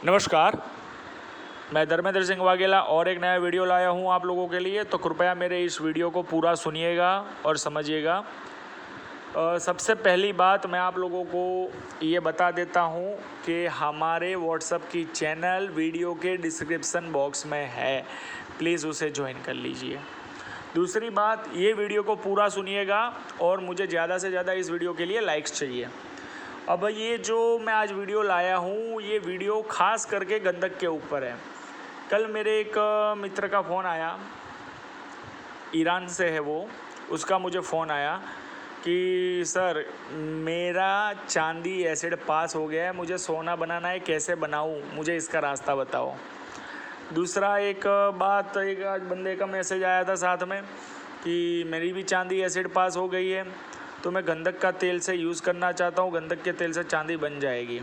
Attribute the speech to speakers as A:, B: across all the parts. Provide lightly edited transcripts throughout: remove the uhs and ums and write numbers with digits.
A: नमस्कार, मैं धर्मेंद्र सिंह वाघेला और एक नया वीडियो लाया हूँ आप लोगों के लिए। तो कृपया मेरे इस वीडियो को पूरा सुनिएगा और समझिएगा। सबसे पहली बात मैं आप लोगों को ये बता देता हूँ कि हमारे व्हाट्सएप की चैनल वीडियो के डिस्क्रिप्शन बॉक्स में है, प्लीज़ उसे ज्वाइन कर लीजिए। दूसरी बात, ये वीडियो को पूरा सुनिएगा और मुझे ज़्यादा से ज़्यादा इस वीडियो के लिए लाइक्स चाहिए। अब ये जो मैं आज वीडियो लाया हूँ, ये वीडियो खास करके गंदक के ऊपर है। कल मेरे एक मित्र का फ़ोन आया, ईरान से है वो। उसका मुझे फ़ोन आया कि सर मेरा चांदी एसिड पास हो गया है, मुझे सोना बनाना है, कैसे बनाऊँ, मुझे इसका रास्ता बताओ। दूसरा एक बात, एक आज बंदे का मैसेज आया था साथ में कि मेरी भी चांदी एसिड पास हो गई है, तो मैं गंधक का तेल से यूज़ करना चाहता हूँ, गंधक के तेल से चांदी बन जाएगी।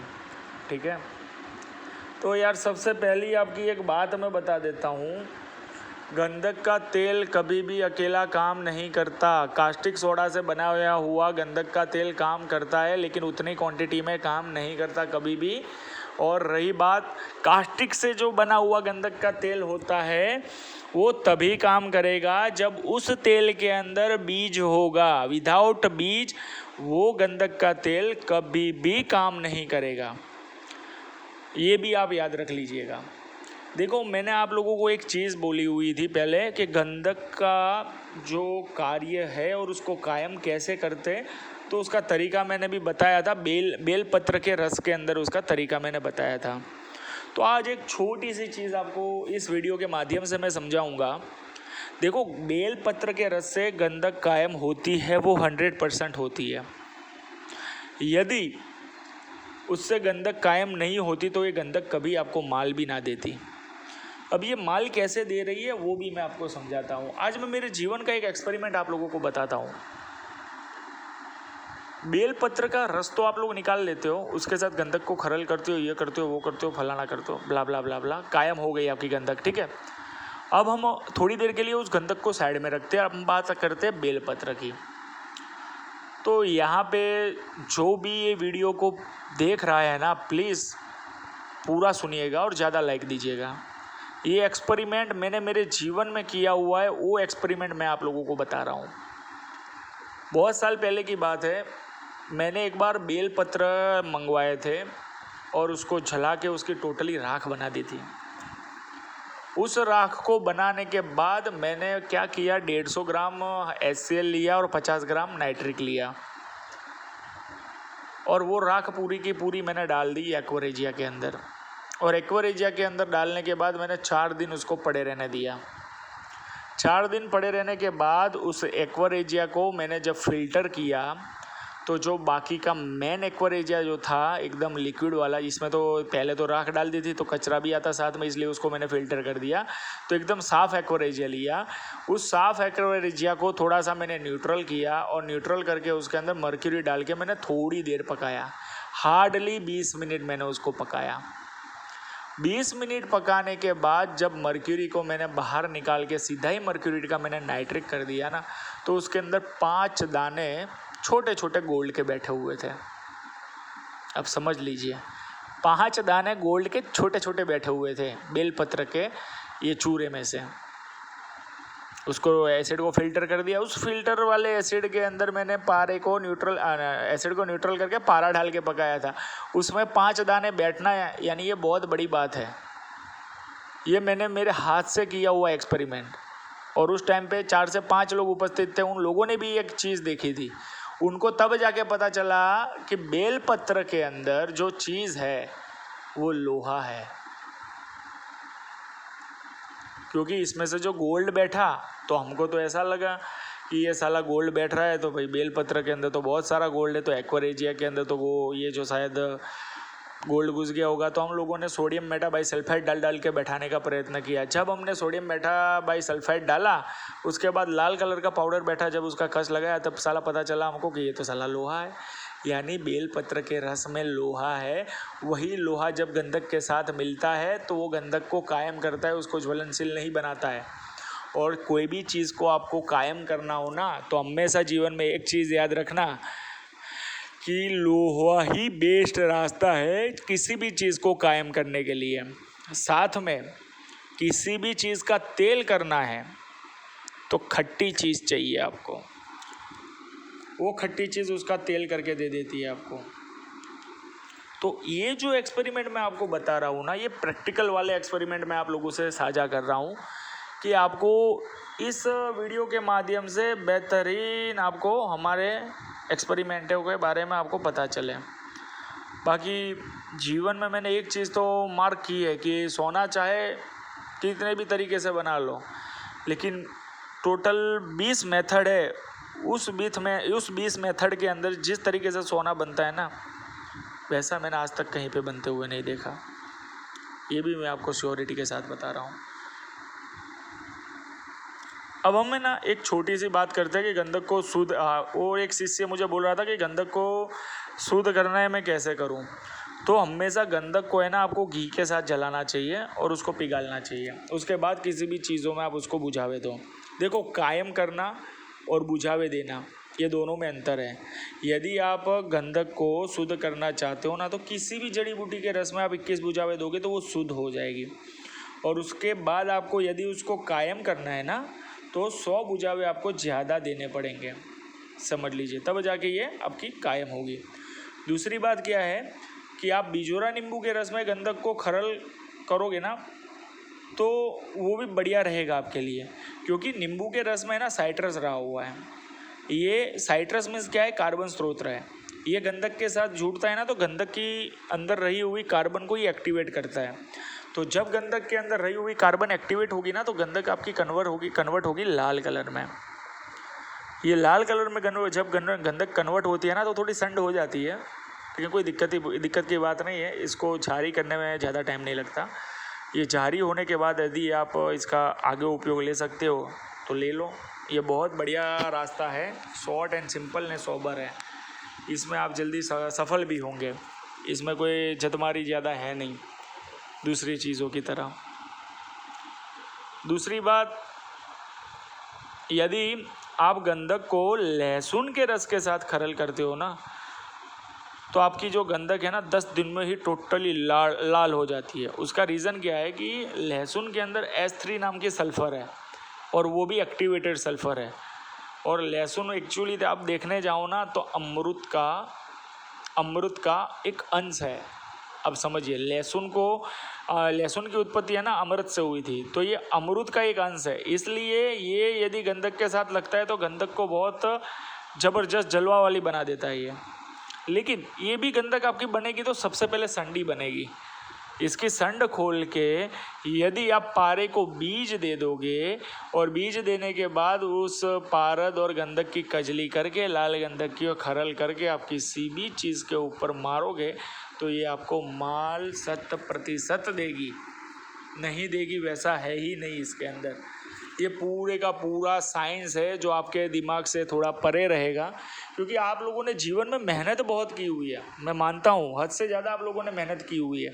A: ठीक है, तो यार सबसे पहली आपकी एक बात मैं बता देता हूँ, गंधक का तेल कभी भी अकेला काम नहीं करता। कास्टिक सोडा से बनाया हुआ गंधक का तेल काम करता है, लेकिन उतनी क्वांटिटी में काम नहीं करता कभी भी। और रही बात, कास्टिक से जो बना हुआ गंधक का तेल होता है वो तभी काम करेगा जब उस तेल के अंदर बीज होगा। विदाउट बीज वो गंधक का तेल कभी भी काम नहीं करेगा, ये भी आप याद रख लीजिएगा। देखो, मैंने आप लोगों को एक चीज़ बोली हुई थी पहले कि गंधक का जो कार्य है और उसको कायम कैसे करते, तो उसका तरीका मैंने भी बताया था। बेल पत्र के रस के अंदर उसका तरीका मैंने बताया था। तो आज एक छोटी सी चीज़ आपको इस वीडियो के माध्यम से मैं समझाऊंगा। देखो, बेल पत्र के रस से गंधक कायम होती है, वो 100% होती है। यदि उससे गंधक कायम नहीं होती तो ये गंधक कभी आपको माल भी ना देती। अब ये माल कैसे दे रही है वो भी मैं आपको समझाता हूँ। आज मैं मेरे जीवन का एक एक्सपेरिमेंट आप लोगों को बताता हूँ। बेल पत्र का रस तो आप लोग निकाल लेते हो, उसके साथ गंधक को खरल करते हो, ये करते हो, वो करते हो, फलाना करते हो, ब्ला ब्ला ब्ला ब्ला, कायम हो गई आपकी गंधक। ठीक है, अब हम थोड़ी देर के लिए उस गंधक को साइड में रखते हैं, अब हम बात करते हैं बेल पत्र की। तो यहाँ पे जो भी ये वीडियो को देख रहा है ना, प्लीज़ पूरा सुनिएगा और ज़्यादा लाइक दीजिएगा। ये एक्सपेरिमेंट मैंने मेरे जीवन में किया हुआ है, वो एक्सपेरिमेंट मैं आप लोगों को बता रहा हूँ। बहुत साल पहले की बात है, मैंने एक बार बेल पत्र मंगवाए थे और उसको जला के उसकी टोटली राख बना दी थी। उस राख को बनाने के बाद मैंने क्या किया, 150 ग्राम HCl लिया और 50 ग्राम नाइट्रिक लिया, और वो राख पूरी की पूरी मैंने डाल दी एक्वारेजिया के अंदर। और एक्वारेजिया के अंदर डालने के बाद मैंने 4 दिन उसको पड़े रहने दिया। 4 दिन पड़े रहने के बाद उस एक्वारेजिया को मैंने जब फिल्टर किया, तो जो बाकी का मेन एक्वारेजिया जो था एकदम लिक्विड वाला, जिसमें तो पहले तो राख डाल दी थी तो कचरा भी आता साथ में, इसलिए उसको मैंने फ़िल्टर कर दिया, तो एकदम साफ़ एक्वारेजिया लिया। उस साफ़ एक्वारेजिया को थोड़ा सा मैंने न्यूट्रल किया और न्यूट्रल करके उसके अंदर मर्क्यूरी डाल के मैंने थोड़ी देर पकाया। हार्डली 20 मिनट मैंने उसको पकाया। 20 मिनट पकाने के बाद जब मर्क्यूरी को मैंने बाहर निकाल के सीधा ही मर्क्यूरी का मैंने नाइट्रिक कर दिया ना, तो उसके अंदर 5 दाने छोटे छोटे गोल्ड के बैठे हुए थे। अब समझ लीजिए, 5 दाने गोल्ड के छोटे छोटे बैठे हुए थे बेल पत्र के ये चूरे में से। उसको एसिड को फिल्टर कर दिया। उस फिल्टर वाले एसिड के अंदर मैंने पारे को न्यूट्रल एसिड को न्यूट्रल करके पारा डाल के पकाया था। उसमें 5 दाने बैठना है, यानी ये बहुत बड़ी बात है। ये मैंने मेरे हाथ से किया हुआ एक्सपेरिमेंट, और उस टाइम पे 4 से 5 लोग उपस्थित थे। उन लोगों ने भी एक चीज़ देखी थी। उनको तब जाके पता चला कि बेल पत्र के अंदर जो चीज़ है वो लोहा है, क्योंकि इसमें से जो गोल्ड बैठा, तो हमको तो ऐसा लगा कि ये साला गोल्ड बैठ रहा है, तो भाई बेल पत्र के अंदर तो बहुत सारा गोल्ड है, तो एक्वारेजिया के अंदर तो वो ये जो शायद गोल्ड घुस गया होगा। तो हम लोगों ने सोडियम मेटाबाइसल्फाइड डाल के बैठाने का प्रयत्न किया। जब हमने सोडियम मेटाबाइसल्फाइड डाला, उसके बाद लाल कलर का पाउडर बैठा, जब उसका कस लगाया तब साला पता चला हमको कि ये तो साला लोहा है। यानी बेल पत्र के रस में लोहा है। वही लोहा जब गंधक के साथ मिलता है तो वो गंधक को कायम करता है, उसको ज्वलनशील नहीं बनाता है। और कोई भी चीज़ को आपको कायम करना हो ना, तो हमेशा जीवन में एक चीज़ याद रखना कि लोहा ही बेस्ट रास्ता है किसी भी चीज़ को कायम करने के लिए। साथ में किसी भी चीज़ का तेल करना है तो खट्टी चीज़ चाहिए आपको, वो खट्टी चीज़ उसका तेल करके दे देती है आपको। तो ये जो एक्सपेरिमेंट मैं आपको बता रहा हूँ ना, ये प्रैक्टिकल वाले एक्सपेरिमेंट मैं आप लोगों से साझा कर रहा हूँ कि आपको इस वीडियो के माध्यम से बेहतरीन आपको हमारे एक्सपेरिमेंटों के बारे में आपको पता चले। बाकी जीवन में मैंने एक चीज़ तो मार्क की है कि सोना चाहे कितने भी तरीके से बना लो, लेकिन टोटल 20 मेथड है, उस 20 मेथड के अंदर जिस तरीके से सोना बनता है ना, वैसा मैंने आज तक कहीं पे बनते हुए नहीं देखा। ये भी मैं आपको श्योरिटी के साथ बता रहा हूँ। अब हमें ना एक छोटी सी बात करते हैं कि गंधक को शुद्ध, और एक शिष्य मुझे बोल रहा था कि गंधक को शुद्ध करना है मैं कैसे करूं। तो हमेशा गंधक को है ना आपको घी के साथ जलाना चाहिए और उसको पिघालना चाहिए। उसके बाद किसी भी चीज़ों में आप उसको बुझावे दो। देखो, कायम करना और बुझावे देना ये दोनों में अंतर है। यदि आप गंधक को शुद्ध करना चाहते हो ना, तो किसी भी जड़ी बूटी के रस में आप 21 बुझावे दोगे तो वो शुद्ध हो जाएगी। और उसके बाद आपको यदि उसको कायम करना है ना, तो 100 बुझावे आपको ज़्यादा देने पड़ेंगे, समझ लीजिए, तब जाके ये आपकी कायम होगी। दूसरी बात क्या है कि आप बिजोरा नींबू के रस में गंधक को खरल करोगे ना, तो वो भी बढ़िया रहेगा आपके लिए, क्योंकि नींबू के रस में ना साइट्रस रहा हुआ है। ये साइट्रस मीन्स क्या है, कार्बन स्रोत है। ये गंधक के साथ जुड़ता है ना, तो गंधक की अंदर रही हुई कार्बन को ये एक्टिवेट करता है। तो जब गंधक के अंदर रही हुई कार्बन एक्टिवेट होगी ना, तो गंधक आपकी कन्वर्ट होगी लाल कलर में। ये लाल कलर में जब गंधक कन्वर्ट होती है ना, तो थोड़ी संड हो जाती है, लेकिन कोई दिक्कत की बात नहीं है। इसको झारी करने में ज़्यादा टाइम नहीं लगता। ये झारी होने के बाद यदि आप इसका आगे उपयोग ले सकते हो तो ले लो। ये बहुत बढ़िया रास्ता है, शॉर्ट एंड सिंपल ने सोबर है। इसमें आप जल्दी सफल भी होंगे। इसमें कोई जतमारी ज़्यादा है नहीं दूसरी चीज़ों की तरह। दूसरी बात, यदि आप गंधक को लहसुन के रस के साथ खरल करते हो ना, तो आपकी जो गंधक है ना 10 दिन में ही टोटली लाल हो जाती है। उसका रीज़न क्या है कि लहसुन के अंदर H3 नाम की सल्फ़र है, और वो भी एक्टिवेटेड सल्फ़र है। और लहसुन एक्चुअली आप देखने जाओ ना, तो अमृत का एक अंश है। अब समझिए, लहसुन की उत्पत्ति है ना अमृत से हुई थी, तो ये अमृत का एक अंश है। इसलिए ये यदि गंधक के साथ लगता है तो गंधक को बहुत ज़बरदस्त जलवा वाली बना देता है ये। लेकिन ये भी गंधक आपकी बनेगी तो सबसे पहले संडी बनेगी। इसकी संड खोल के यदि आप पारे को बीज दे दोगे, और बीज देने के बाद उस पारद और गंधक की कजली करके, लाल गंधक की और खरल करके आप किसी भी चीज़ के ऊपर मारोगे, तो ये आपको माल 100% देगी। नहीं देगी वैसा है ही नहीं इसके अंदर। ये पूरे का पूरा साइंस है जो आपके दिमाग से थोड़ा परे रहेगा, क्योंकि आप लोगों ने जीवन में मेहनत बहुत की हुई है। मैं मानता हूँ हद से ज़्यादा आप लोगों ने मेहनत की हुई है,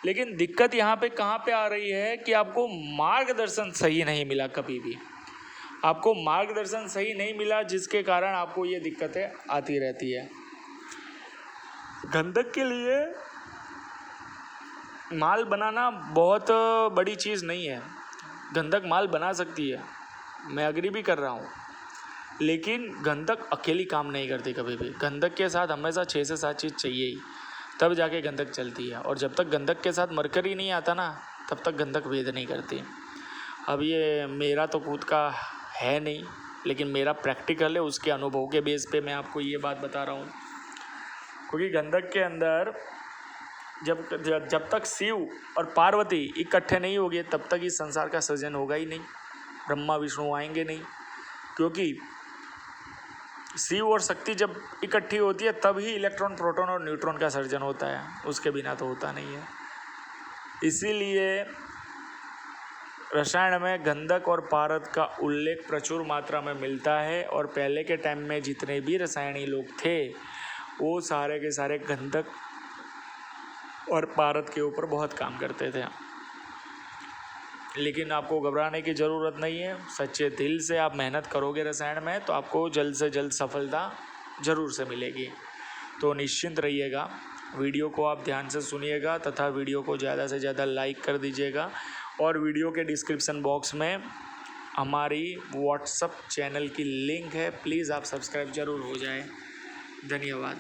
A: लेकिन दिक्कत यहाँ पे कहाँ पे आ रही है कि आपको मार्गदर्शन सही नहीं मिला। कभी भी आपको मार्गदर्शन सही नहीं मिला, जिसके कारण आपको ये दिक्कतें आती रहती है। गंधक के लिए माल बनाना बहुत बड़ी चीज़ नहीं है। गंधक माल बना सकती है, मैं एग्री भी कर रहा हूँ, लेकिन गंधक अकेली काम नहीं करती कभी भी। गंधक के साथ हमेशा 6 से 7 चीज़ चाहिए ही, तब जाके गंधक चलती है। और जब तक गंधक के साथ मरकरी नहीं आता ना, तब तक गंधक वेद नहीं करती। अब ये मेरा तो खुद का है नहीं, लेकिन मेरा प्रैक्टिकल है, उसके अनुभव के बेस पे मैं आपको ये बात बता रहा हूँ। क्योंकि गंधक के अंदर जब तक शिव और पार्वती इकट्ठे नहीं होंगे, तब तक इस संसार का सृजन होगा ही नहीं। ब्रह्मा विष्णु आएंगे नहीं, क्योंकि शिव और शक्ति जब इकट्ठी होती है तब ही इलेक्ट्रॉन, प्रोटॉन और न्यूट्रॉन का सर्जन होता है, उसके बिना तो होता नहीं है। इसीलिए रसायन में गंधक और पारद का उल्लेख प्रचुर मात्रा में मिलता है। और पहले के टाइम में जितने भी रसायनी लोग थे, वो सारे के सारे गंधक और पारद के ऊपर बहुत काम करते थे। लेकिन आपको घबराने की ज़रूरत नहीं है। सच्चे दिल से आप मेहनत करोगे रसायन में, तो आपको जल्द से जल्द सफलता ज़रूर से मिलेगी। तो निश्चिंत रहिएगा। वीडियो को आप ध्यान से सुनिएगा तथा वीडियो को ज़्यादा से ज़्यादा लाइक कर दीजिएगा। और वीडियो के डिस्क्रिप्शन बॉक्स में हमारी व्हाट्सएप चैनल की लिंक है, प्लीज़ आप सब्सक्राइब ज़रूर हो जाए। धन्यवाद।